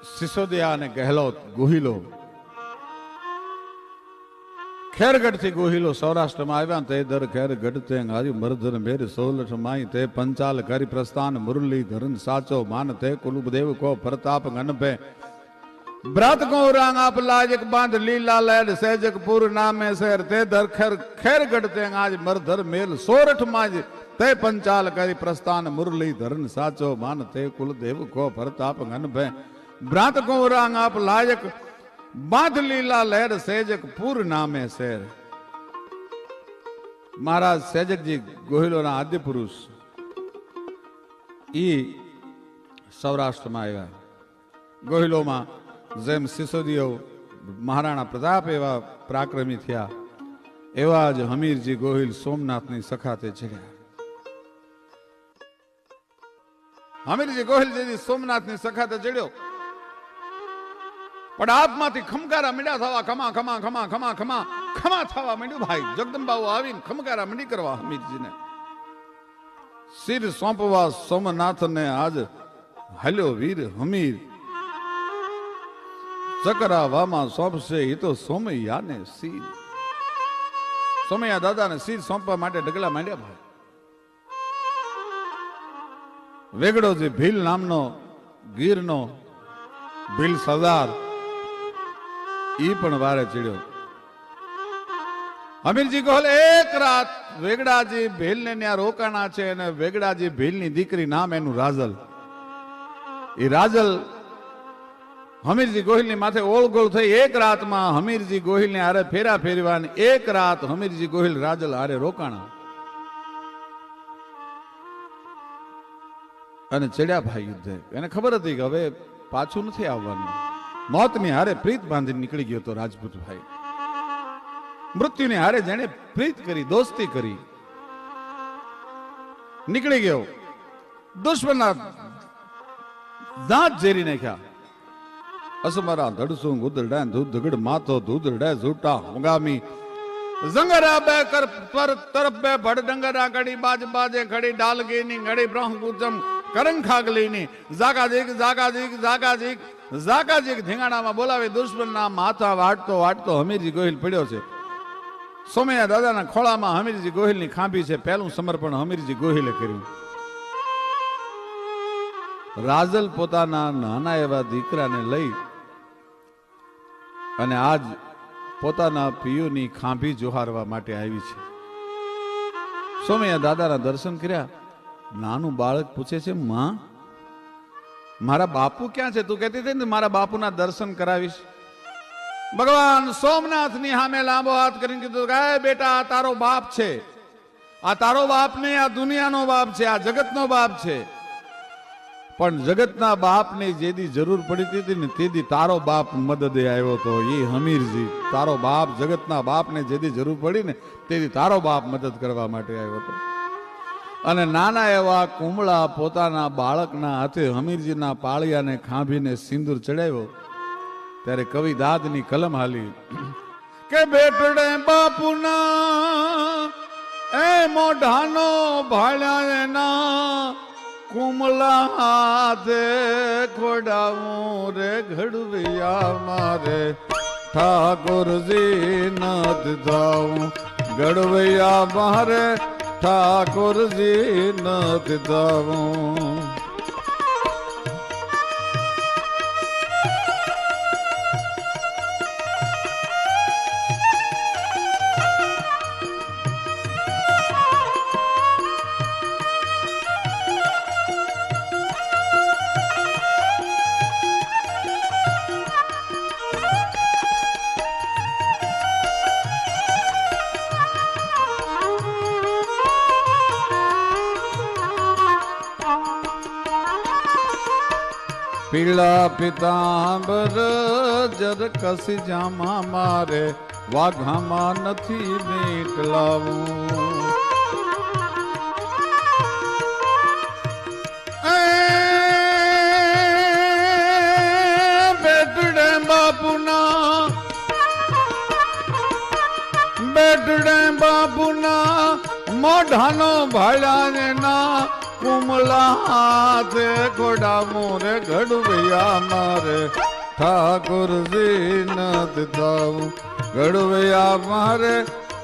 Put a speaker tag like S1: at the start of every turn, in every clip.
S1: સિસોદિયા અને ગહેલોત ગોહિલો ખેરગઢ થી ગોહિલો સૌરાષ્ટ્રમાં આવ્યા તે દર ખેરગઢ તે હારી મરધન મેર સોલઠ માઈ તે પંચાલ કરી પ્રસ્થાન મુરલી ધરન સાચો માન તે કુલુબદેવ કો પ્રતાપ ગણભે બ્રત કો રાંગ આપ લાજક બાંધ લીલા લેડ સેજક પુર નામે શેર તે દર ખેરગઢ તે આજ મરધર મેલ સોરઠ માજ તે પંચાલ કરી પ્રસ્થાન મુરલી ધરન સાચો માન તે કુલદેવ કો પ્રતાપ ગણભે બ્રત કો રાંગ આપ લાજક બાંધ લીલા લહેર સેજક પુર નામે શેર. મહારાજ સેજકજી ગોહિલોના આદ્ય પુરુષ ઈ સૌરાષ્ટ્રમાં આવ્યા. ગોહિલોમાં જેમ સિસોદિયો મહારાણા પ્રતાપ એવા પરાક્રમી થયા એવા જ હમીરજી ગોહિલ સોમનાથની સખાતે ચડ્યા. હમીરજી ગોહિલ જેથી સોમનાથની સખાતે ચડ્યો પણ આપમાંથી ખમકારા મીંડા થવા ખમા ખમા ખમા ખમા ખમા ખમા થવા માંડ્યું. ભાઈ જગદંબાઓ આવીને ખમકારા મીંડી કરવા હમીરજીને શિર સોંપવા સોમનાથને આજ હાલ્યો વીર હમીર ચકરાવામાં સોંપશે એ તો સોમૈયાને શિર. સોમૈયા દાદાને શિર સોંપવા માટે ડગલા માંડ્યા. ભાઈ વેગડો જે ભીલ નામનો ગીરનો ભીલ સરદાર ઈ પણ વારે ચડ્યો. હમીરજી ગોહિલ એક રાત વેગડાજી ભીલ ને ત્યાં રોકાણા છે અને વેગડાજી ભીલ ની દીકરી નામ એનું રાજલ. એ રાજલ હમીરજી ગોહિલ ની માથે ઓળગોળ થઈ એક રાતમાં હમીરજી ગોહિલ ને હારે ફેરા ફેરવાની એક રાત હમીરજી ગોહિલ રાજલ હારે રોકાણા અને ચડ્યા ભાઈ યુદ્ધે. એને ખબર હતી કે હવે પાછું નથી આવવાનું. મોતની હારે પ્રીત બાંધી નીકળી ગયો તો રાજપૂત ભાઈ. મૃત્યુની હારે જેને પ્રીત કરી દોસ્તી કરી નીકળી ગયો. દુશ્મનના દાંત ઝેરી નાખ્યા. અસમરા ધડસું ગુદરડા ધૂધગડ માથો ધૂધરડા ઝૂટા હોગામી જંગરા બે કર પર તરફ બે ભડ ડંગરા કડી બાજ બાજે ખડી ડાલગી ની ઘડી બ્રહ્મ ગુજમ કરંગ ખાગલી ની જાગાજીક જાગાજીક જાગાજીક જાગાજીક ધીંગાણામાં બોલાવે દુશ્મનના માથા વાટતો વાટતો હમીરજી ગોહિલ પડ્યો છે. સોમૈયા દાદાના ખોળામાં હમીરજી ગોહિલની ખાંભી છે. પહેલું સમર્પણ હમીરજી ગોહિલે કર્યું. રાજલ પોતાના નાના એવા દીકરાને લઈ અને આજ પોતાના પિયુની ખાંભી જોહારવા માટે આવી છે. સોમૈયા દાદાના દર્શન કર્યા. નાનું બાળક પૂછે છે, માં મારા બાપુ ક્યાં છે? તું કહેતી હતી ને મારા બાપુના દર્શન કરાવીશ. ભગવાન સોમનાથ ની સામે લાંબો હાથ કરીને કીધું કે બેટા આ તારો બાપ છે. આ તારો બાપ નહીં, આ દુનિયાનો બાપ છે, આ જગતનો બાપ છે. પણ જગતના બાપની જેદી જરૂર પડી હતી ને તેદી તારો બાપ મદદે આવ્યો તો. એ હમીરજી તારો બાપ જગતના બાપને જેદી જરૂર પડી ને તેદી તારો બાપ મદદ કરવા માટે આવ્યો હતો. અને નાના એવા કુમળા પોતાના બાળકના હાથે હમીરજીના પાળિયાને ખાંભીને સિંદૂર ચડાવ્યો ત્યારે કવિ દાદની કલમ હાલી કે બેટડે બાપુના એ મોઢાનો ભાળ્યા ના કુમલા હાથે ખોડાવું રે ઘડવિયા મારે ઠાકોરજી નથ જાઉં ઘડવૈયા મારે ઠાકોરજી નથ જાઉં. પીળા પિતાંબર જર કસી જામા મારે વાઘામાં નથી મેટલાવું. બેટડે બાપુના મોઢાનો ભાળ્યા ના કુમલા હાથે ઘોડા મોરે ઘડવૈયા મારે ઠાકોરજી નથી થવું ઘડવૈયા મારે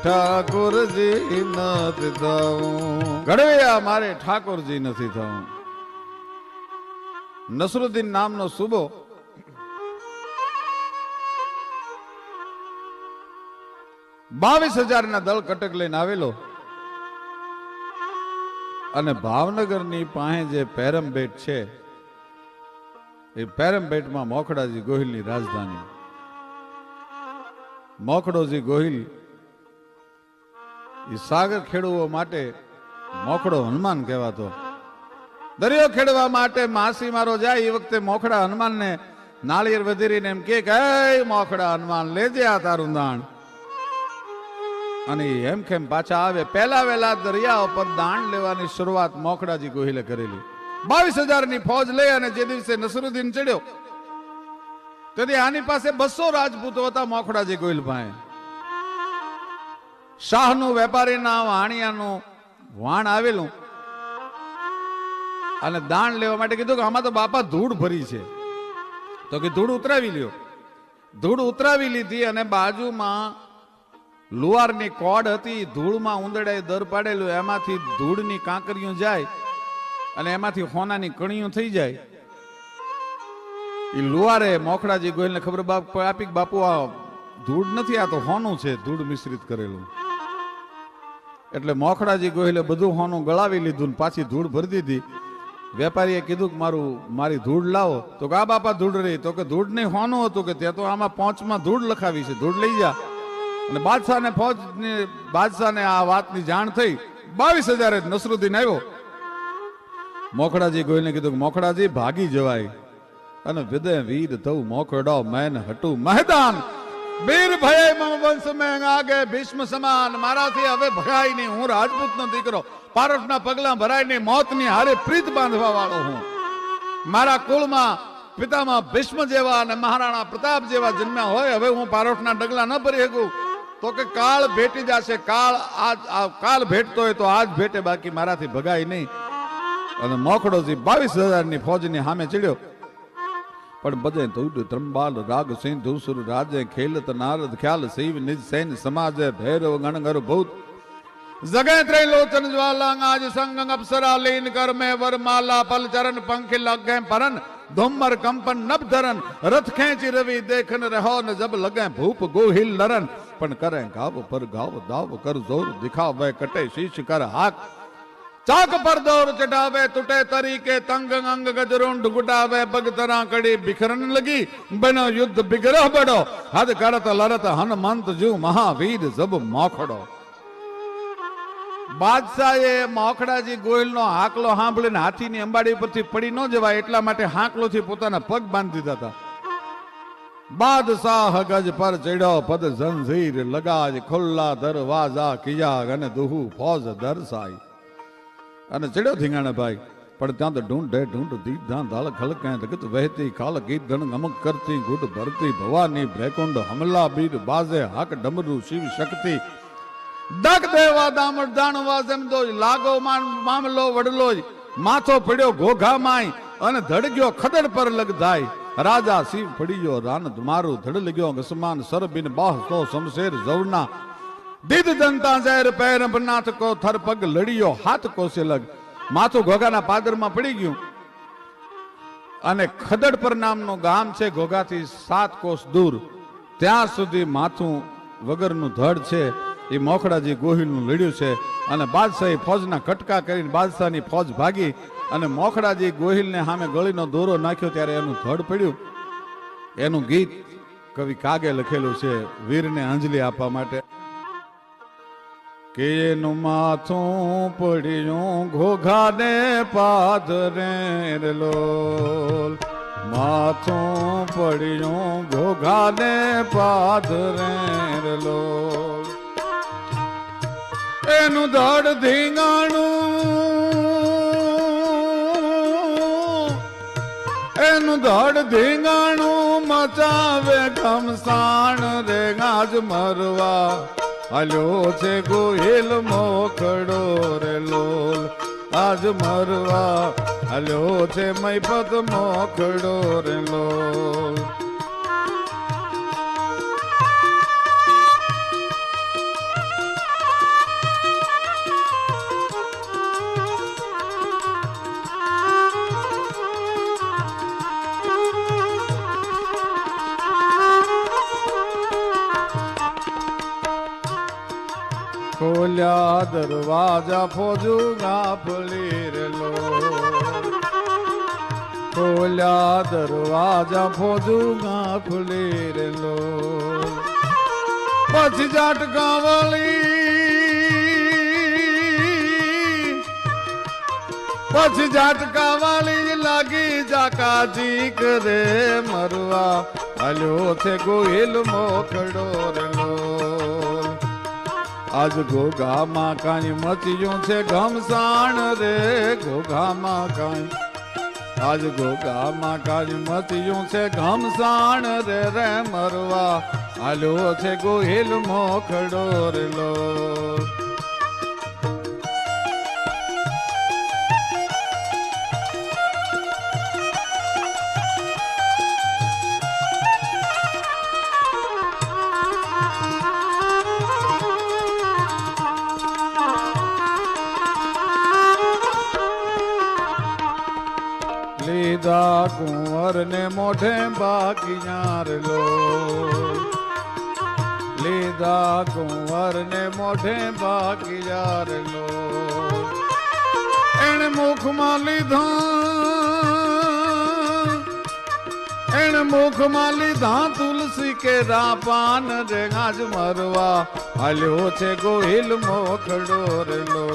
S1: ઠાકોરજી નથી થવું ઘડવૈયા મારે ઠાકોરજી નથી થવું નસરુદ્દીન નામનો સુબો 22,000 દળ કટક લઈને આવેલો અને ભાવનગરની પાસે જે પેરમબેટ છે એ પેરમબેટમાં મોખડાજી ગોહિલની રાજધાની મોખડોજી ગોહિલ એ સાગર ખેડૂઓ માટે મોખડો હનુમાન કહેવાતો દરિયો ખેડવા માટે માસી મારો જાય એ વખતે મોખડા હનુમાનને નાળિયેર વધેરીને એમ કે મોખડા હનુમાન લેજે આ તારું દાણ અને એમ કેમ પાછા આવે પહેલા વહેલા દરિયા ઉપર દાણ લેવાની શરૂઆત મોખડાજી ગોહિલે કરેલી 22,000 ની ફોજ લઈ અને જે દિવસે નસરુદ્દીન ચડ્યો તેથી આની પાસે 200 રાજપૂતો હતા મોખડાજી ગોહિલ પાસે શાહનું વેપારીના વાણિયાનું વાણ આવેલું અને દાણ લેવા માટે કીધું કે આમાં તો બાપા ધૂળ ભરી છે તો કે ધૂળ ઉતરાવી લ્યો ધૂળ ઉતરાવી લીધી અને બાજુમાં લુહારની કોડ હતી ધૂળમાં ઉંદડાએ દર પાડેલું એમાંથી ધૂળની કાંકરીઓ જાય અને એમાંથી હોનાની કણીઓ થઈ જાય એ લુહારે મોખડાજી ગોહિલને ખબર આપી બાપુ આ ધૂળ નથી આ તો હોનું છે ધૂળ મિશ્રિત કરેલું એટલે મોખડાજી ગોહિલે બધું હોનું ગળાવી લીધું ને પાછી ધૂળ ભરી દીધી વેપારીએ કીધું કે મારી ધૂળ લાવો તો કે આ બાપા ધૂળ રહી તો કે ધૂળ નહીં હોનું હતું કે ત્યાં તો આમાં પોંચમાં ધૂળ લખાવી છે ધૂળ લઈ જા અને બાદશાહને આ વાતની જાણ થઈ 22,000 નસરુદ્દીન આવ્યો મોખડાજી ગોહિલને કીધું કે મોખડાજી ભાગી જવાય અને વિદય વીર થવું મોખડો મેન હટું મેદાન વીર ભય મમ વંશ મેં આગે ભીષ્મ સમાન મારાથી હવે ભગાય નહીં હું રાજપૂતનો દીકરો પારસના પગલા ભરાય નહીં મોતની હારે પ્રીત બાંધવા વાળો હું મારા કુળમાં પિતામાં ભીષ્મ જેવા અને મહારાણા પ્રતાપ જેવા જન્મ્યા હોય હવે હું પારસના ડગલા ન ભરી શકું તો કે કાળ ભેટી જશે કાળ ભેટતો હોય તો આજ ભેટે બાકી મારાથી ભગાય નહીં અને મોખડોજી 22,000 ની ફોજની સામે ચડ્યો પણ બધે તૂટ ત્રંબાલ રાગ સિંધુ સુર રાજે ખેલત નારદ ખ્યાલ શિવ નિજ સૈન સમાજ ભૈરવ ગણગર ભૂત જગે ત્રિલોચન જ્વાલાંગ આજ સંગ અપ્સરા લીન કર મે વરમાલા પલ ચરણ પંખ લગે પરન ધુમ્મર કંપન નભ ધરન રથ ખેંચી રવિ દેખન રહો ન જબ લગે ભૂપ ગોહિલ નરન પણ કરે ગાવ પર ગાવ દાવ કર જોર દિખાવે કટે શીશ કર હાક ચાક પર દौर चढ़ावे टूटे तरीके तंग अंग गजरुंड गुटावे बगतरा कड़ी बिखरन लगी बनो युद्ध बिगरह बड़ो हद करत लरत हनुमंत जू महावीर जब मोखड़ो બાદશાહે મોખડાજી ગોહિલનો હાકલો સાંભળીને હાથીની અંબાડી પરથી પડી ન જવાય એટલા માટે હાકલોથી પોતાના પગ બાંધી દીધા હતા બાદશાહ ગજ પર ચડ્યો પદ જંજીર લગાજ ખુલ્લા દરવાજા કિયા અને દુહુ ફોજ દરસાઈ અને ચડ્યો ધીંગાણે ભાઈ પણ ત્યાં તો ઢૂંઢ દીધા દાળ ખલકે જગત વહેતી કાલ ગીત ધણ ગમક કરતી ગુડ ભરતી ભવાની ભ્રેકુંડ હમલા બીર બાજે હાક ડમરું શિવ શક્તિ દગ દેવા દામડ દાણવા જેમ દો લાગો મામલો વડલો માથો પડ્યો ઘોઘા માય અને ધડગ્યો ખદડ પર લગધાય રાજા શિવ પડીયો રાન મારું ધડ લગ્યો ગસમાન સર બિન બાહ તો શમશેર જવના દીદ જનતા ઝેર પેર નાથ કો થર પગ લડિયો હાથ કોસે લગ માથું ઘોઘાના પાદરમાં પડી ગયું અને ખદડ પર નામનું ગામ છે ઘોઘાથી 7 કોસ દૂર ત્યાં સુધી માથું વગરનું ધડ છે એ મોખડાજી ગોહિલનું લડ્યું છે અને બાદશાહી ફોજના કટકા કરીને બાદશાહની ફોજ ભાગી અને મોખડાજી ગોહિલને સામે ગળીનો દોરો નાખ્યો ત્યારે એનું ધડ પડ્યું એનું ગીત કવિ કાગે લખેલું છે વીરને અંજલિ આપવા માટે કે એનું માથું પડ્યું ઘોઘાને પાદરે લોલ માથું પડ્યું ઘોઘાને પાદરે લોલ એનું ધડ ધીંગાણું મચાવે ઘમસાણ રે ગાજ મરવા હલ્યો છે ગોહિલ મોખડો રે લોલ આજ મરવા હલ્યો છે મૈપત મોખડો રેલો. ખોલ્યા દરવાજા ફોજુ ગાફલી રેલો. ખોલ્યા દરવાજા ફોજુ ગાફલી રેલો. પછી જાટકા વાળી, પછી જાટકા વાળી લાગી જાકાજી કરે મરવા હલ્યો છે ગોહિલ મોખડો રેલો. આજ ઘોઘામાં કાંઈ મચ્યું છે ઘમસાણ રે. ઘોઘામાં કાંઈ, આજ ઘોઘામાં કાંઈ મચ્યું છે ઘમસાણ રે. રે મરવા હાલ્યો છે ગોહિલ મોખડો રેલો. લીધા કુંવર ને મોઢે બાકીયાર લો. લીધા કુંવર ને મોઢે બાકીયાર લો. એને મુખમાં લીધા, એને મુખમાં લીધા તુલસી કે રાપાન રે. આજ મરવા હાલ્યો છે ગોહિલ મોખડો રેલો.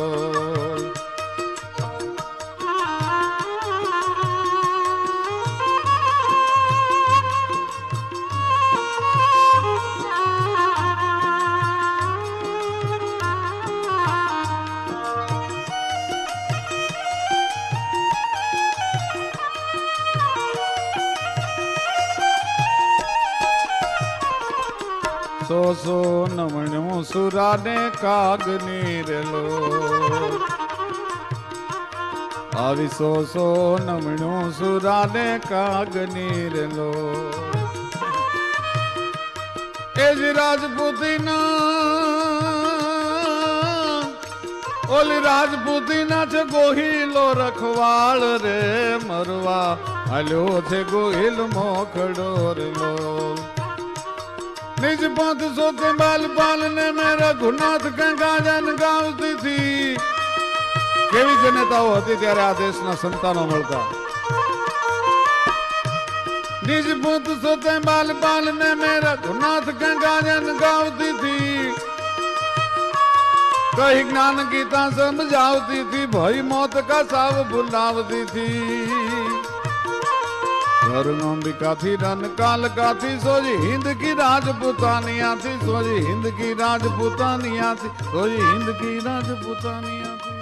S1: સો નમણ્યું સુરાને કાગની રેલો. આવી સો નમણ્યું સુરાને કાગની રેલો. એ જ રાજપૂતીના, ઓલી રાજપૂતીના છે ગોહિલો રખવાળ રે. મરવા હાલ્યો છે ગોહિલ મોખડો રેલો. निज पंथ सोते बाल पाल ने मेरा गुनाथ गंगाजन गावती थी. केवी जनेताओ હતી ત્યારે આ દેશના સંતાનો મળતા. निज पंथ सोते बाल पाल ने मेरा गुनाथ गंगाजन गावती थी. कही ज्ञान गीता समझावती थी. भई मौत का साव भुलावती थी. अंबिका थी रन काल का थी. सोजी हिंद की राजपुतानिया थी. सोजी हिंद की राजपुतानिया थी. सोजी हिंद की राजपुतानिया थी.